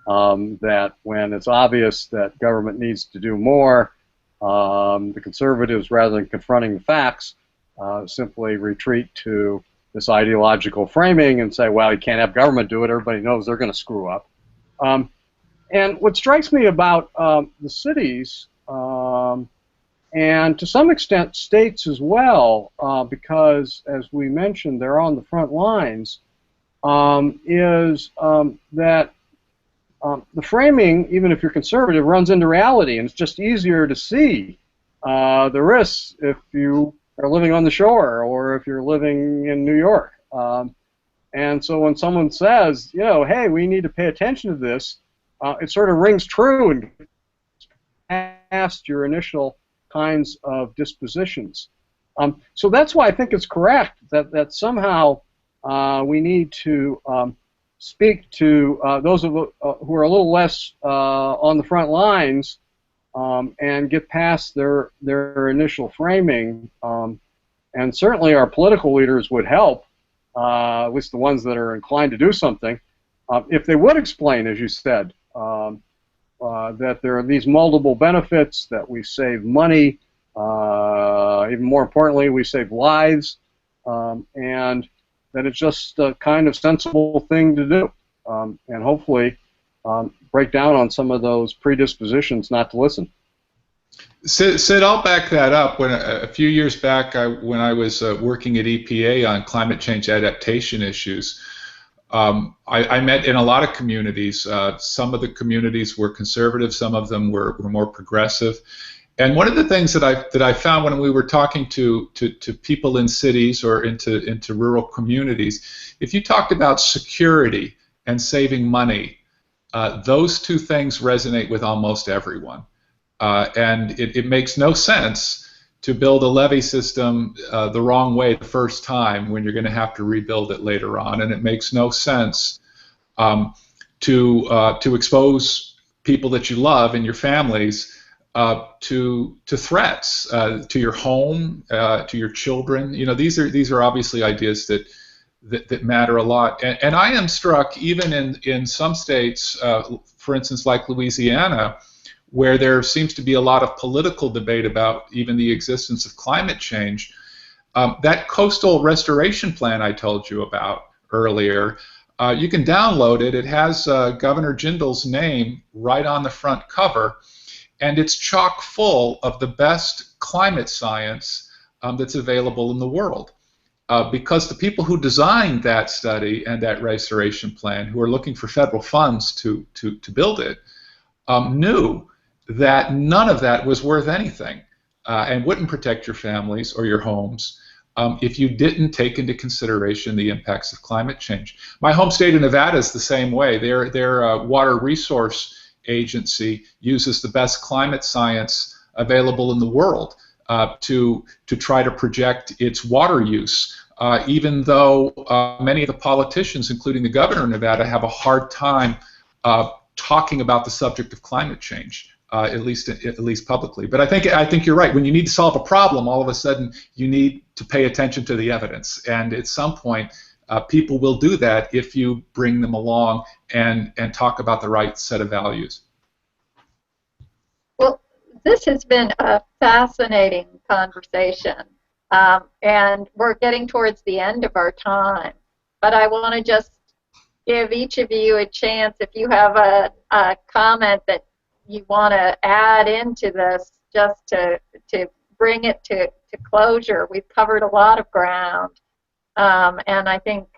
that when it's obvious that government needs to do more, the conservatives, rather than confronting the facts, simply retreat to this ideological framing and say, well, you can't have government do it, everybody knows they're going to screw up. And what strikes me about the cities, and to some extent states as well, because as we mentioned, they're on the front lines, is that the framing, even if you're conservative, runs into reality, and it's just easier to see the risks if you are living on the shore or if you're living in New York. And so when someone says, hey, we need to pay attention to this, it sort of rings true and past your initial kinds of dispositions. So that's why I think it's correct that somehow we need to speak to those who are a little less on the front lines and get past their initial framing. And certainly our political leaders would help, at least the ones that are inclined to do something, if they would explain, as you said, that there are these multiple benefits, that we save money, even more importantly, we save lives, and that it's just a kind of sensible thing to do, and hopefully break down on some of those predispositions not to listen. Sid, I'll back that up. When a few years back, when I was working at EPA on climate change adaptation issues, I met in a lot of communities. Some of the communities were conservative, some of them were more progressive. And one of the things that I found when we were talking to people in cities or into rural communities, if you talked about security and saving money, those two things resonate with almost everyone. And it makes no sense to build a levee system the wrong way the first time when you're going to have to rebuild it later on. And it makes no sense to expose people that you love and your families to threats to your home, to your children. You know, these are obviously ideas that matter a lot. And I am struck, even in some states, for instance, like Louisiana, where there seems to be a lot of political debate about even the existence of climate change. That coastal restoration plan I told you about earlier, you can download it. It has Governor Jindal's name right on the front cover, and it's chock full of the best climate science that's available in the world. Because the people who designed that study and that restoration plan, who are looking for federal funds to build it, knew that none of that was worth anything and wouldn't protect your families or your homes if you didn't take into consideration the impacts of climate change. My home state of Nevada is the same way. Their water resource agency uses the best climate science available in the world to try to project its water use, even though many of the politicians, including the governor of Nevada, have a hard time talking about the subject of climate change. At least publicly. But I think you're right. When you need to solve a problem, all of a sudden you need to pay attention to the evidence. And at some point, people will do that if you bring them along and talk about the right set of values. Well, this has been a fascinating conversation, and we're getting towards the end of our time. But I want to just give each of you a chance, if you have a comment that you want to add into this, just to bring it to closure. We've covered a lot of ground, and I think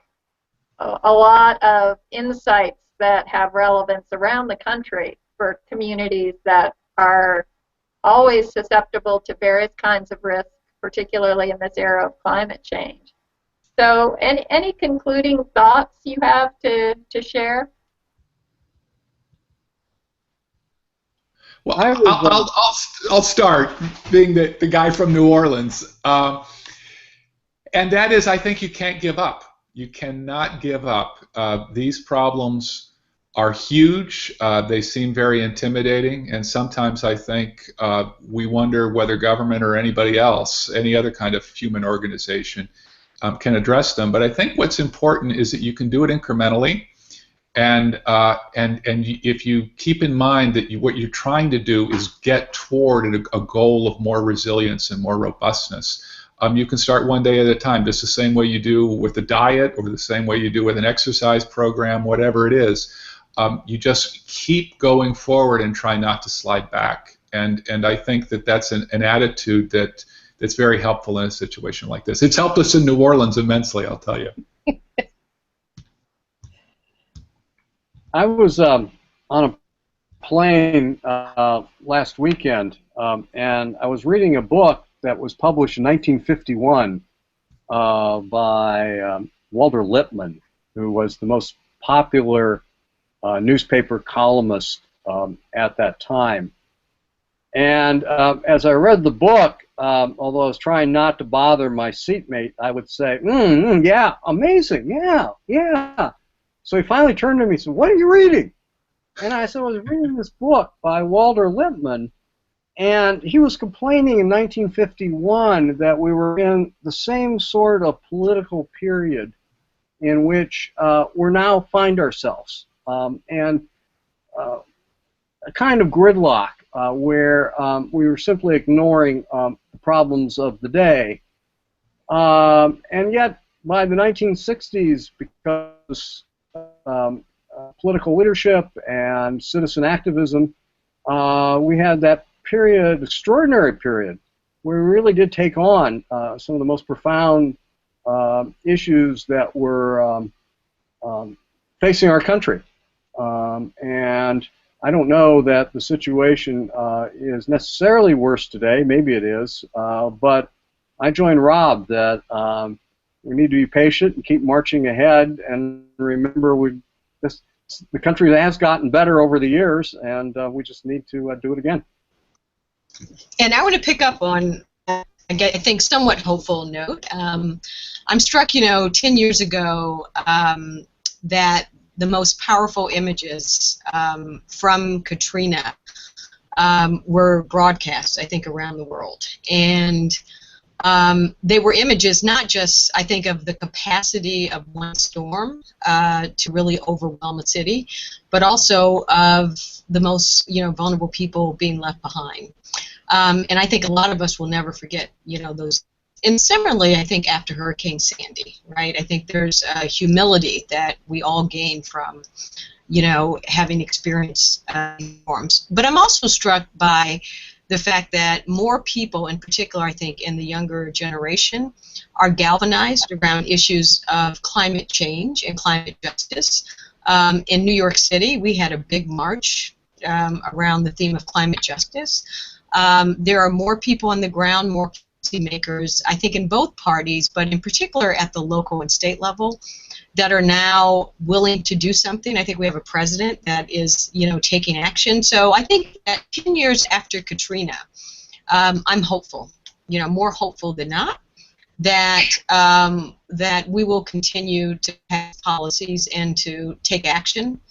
a lot of insights that have relevance around the country for communities that are always susceptible to various kinds of risks, particularly in this era of climate change. So any concluding thoughts you have to share? Well, I'll start, being the guy from New Orleans, and that is, I think you can't give up. You cannot give up. These problems are huge. They seem very intimidating, and sometimes I think we wonder whether government or anybody else, any other kind of human organization, can address them. But I think what's important is that you can do it incrementally. And if you keep in mind that what you're trying to do is get toward a goal of more resilience and more robustness, you can start one day at a time, just the same way you do with a diet or the same way you do with an exercise program, whatever it is. You just keep going forward and try not to slide back. And I think that that's an attitude that's very helpful in a situation like this. It's helped us in New Orleans immensely, I'll tell you. I was on a plane last weekend, and I was reading a book that was published in 1951 by Walter Lippmann, who was the most popular newspaper columnist at that time. And as I read the book, although I was trying not to bother my seatmate, I would say, yeah, amazing, yeah. So he finally turned to me and said, "What are you reading?" And I said, "I was reading this book by Walter Lippmann." And he was complaining in 1951 that we were in the same sort of political period in which we now find ourselves, and a kind of gridlock where we were simply ignoring the problems of the day. And yet, by the 1960s, because political leadership and citizen activism, we had that period, extraordinary period, where we really did take on some of the most profound issues that were facing our country. And I don't know that the situation is necessarily worse today. Maybe it is. But I join Rob that we need to be patient and keep marching ahead, and remember the country has gotten better over the years, and we just need to do it again. And I want to pick up on, I think, somewhat hopeful note. I'm struck, 10 years ago, that the most powerful images from Katrina were broadcast, I think, around the world. And they were images not just, I think, of the capacity of one storm to really overwhelm a city, but also of the most vulnerable people being left behind. And I think a lot of us will never forget those. And similarly, I think after Hurricane Sandy, right? I think there's a humility that we all gain from having experienced storms. But I'm also struck by the fact that more people, in particular, I think, in the younger generation, are galvanized around issues of climate change and climate justice. In New York City, we had a big march around the theme of climate justice. There are more people on the ground, more policymakers, I think, in both parties, but in particular at the local and state level, that are now willing to do something. I think we have a president that is, taking action. So I think that 10 years after Katrina, I'm hopeful, more hopeful than not, that that we will continue to pass policies and to take action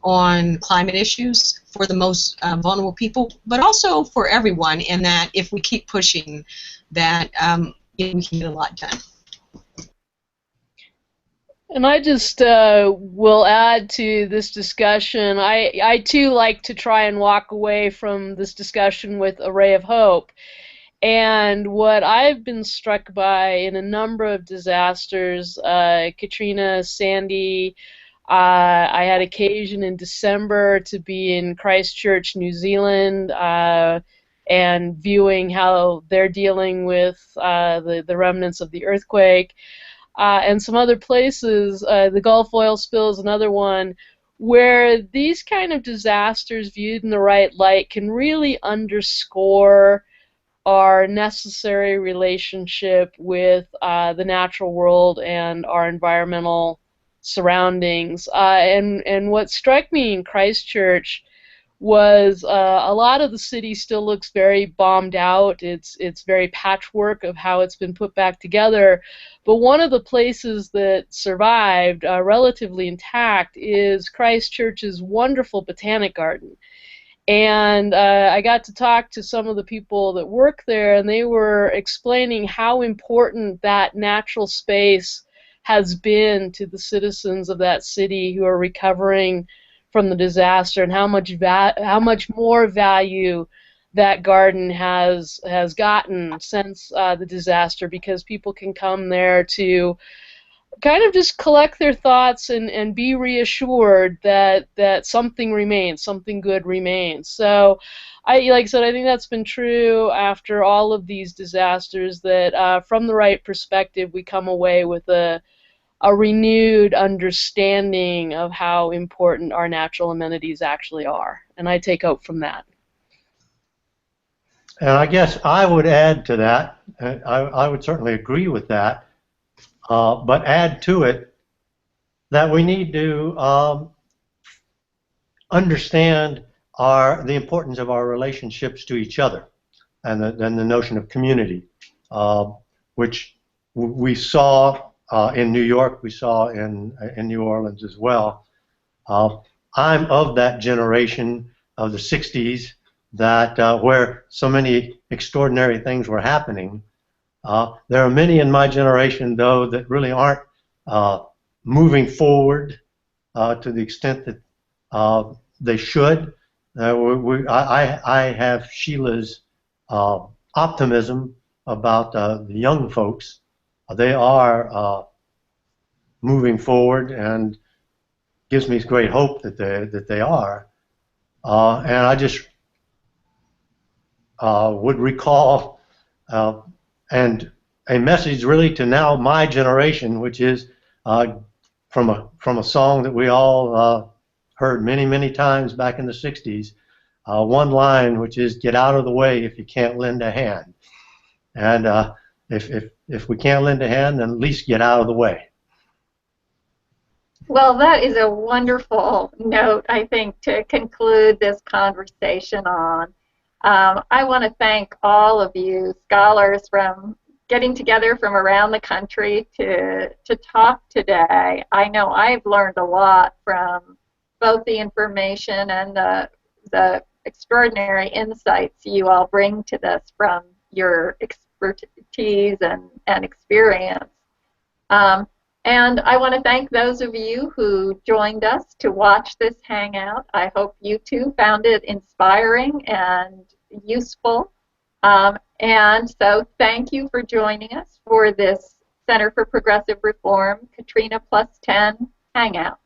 on climate issues for the most vulnerable people, but also for everyone, and that if we keep pushing, that we can get a lot done. And I just will add to this discussion, I too like to try and walk away from this discussion with a ray of hope. And what I've been struck by in a number of disasters, Katrina, Sandy, I had occasion in December to be in Christchurch, New Zealand, and viewing how they're dealing with the remnants of the earthquake. And some other places, the Gulf oil spill is another one, where these kind of disasters viewed in the right light can really underscore our necessary relationship with the natural world and our environmental surroundings. And what struck me in Christchurch was a lot of the city still looks very bombed out. It's very patchwork of how it's been put back together. But one of the places that survived relatively intact is Christchurch's wonderful botanic garden. And I got to talk to some of the people that work there, and they were explaining how important that natural space has been to the citizens of that city who are recovering from the disaster, and how much more value that garden has gotten since the disaster, because people can come there to kind of just collect their thoughts and be reassured that something remains, something good remains. So like I said, I think that's been true after all of these disasters, that from the right perspective we come away with a renewed understanding of how important our natural amenities actually are. And I take hope from that. And I guess I would add to that, I would certainly agree with that, but add to it that we need to understand the importance of our relationships to each other, and the notion of community, which we saw in New York, we saw in New Orleans as well. I'm of that generation of the 60s that where so many extraordinary things were happening. There are many in my generation, though, that really aren't moving forward to the extent that they should. I have Sheila's optimism about the young folks. They are moving forward, and gives me great hope that they are. And I just would recall, and a message really to now my generation, which is from a song that we all heard many times back in the 60s. One line, which is, "Get out of the way if you can't lend a hand." And if we can't lend a hand, then at least get out of the way. Well, that is a wonderful note, I think, to conclude this conversation on. I want to thank all of you scholars from getting together from around the country to talk today. I know I've learned a lot from both the information and the extraordinary insights you all bring to this from your expertise and experience. And I want to thank those of you who joined us to watch this Hangout. I hope you too found it inspiring and useful. And so thank you for joining us for this Center for Progressive Reform Katrina+10 Hangout.